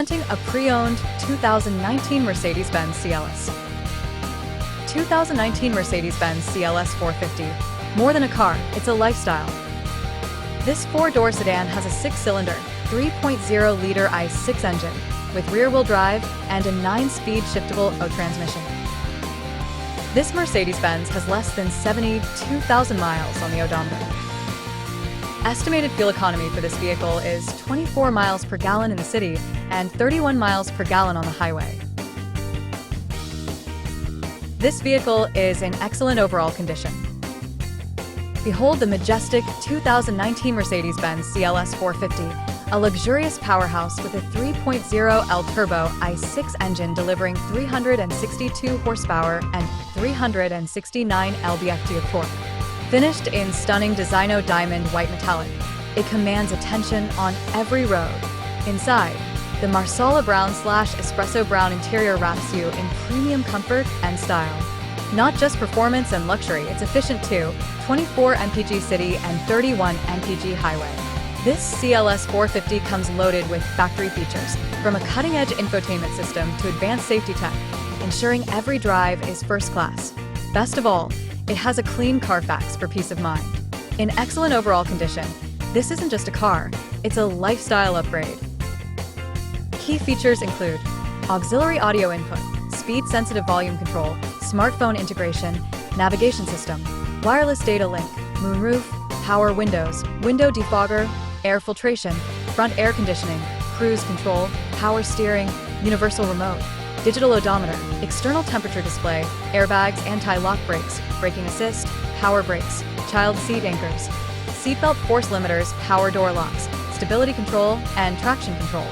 Presenting a pre-owned 2019 Mercedes-Benz CLS. 2019 Mercedes-Benz CLS 450. More than a car, it's a lifestyle. This four-door sedan has a six-cylinder, 3.0-liter i6 engine with rear-wheel drive and a 9-speed shiftable transmission. This Mercedes-Benz has less than 72,000 miles on the odometer. Estimated fuel economy for this vehicle is 24 miles per gallon in the city and 31 miles per gallon on the highway. This vehicle is in excellent overall condition. Behold the majestic 2019 Mercedes-Benz CLS 450, a luxurious powerhouse with a 3.0L turbo i6 engine delivering 362 horsepower and 369 lb-ft of torque. Finished in stunning designo diamond white metallic, it commands attention on every road. Inside, the Marsala Brown / Espresso Brown interior wraps you in premium comfort and style. Not just performance and luxury, it's efficient too, 24 mpg city and 31 mpg highway. This CLS 450 comes loaded with factory features, from a cutting-edge infotainment system to advanced safety tech, ensuring every drive is first class. Best of all, it has a clean CARFAX for peace of mind. In excellent overall condition, this isn't just a car, it's a lifestyle upgrade. Key features include auxiliary audio input, speed-sensitive volume control, smartphone integration, navigation system, wireless data link, moonroof, power windows, window defogger, air filtration, front air conditioning, cruise control, power steering, universal remote, digital odometer, external temperature display, airbags, anti-lock brakes, braking assist, power brakes, child seat anchors, seatbelt force limiters, power door locks, stability control, and traction control.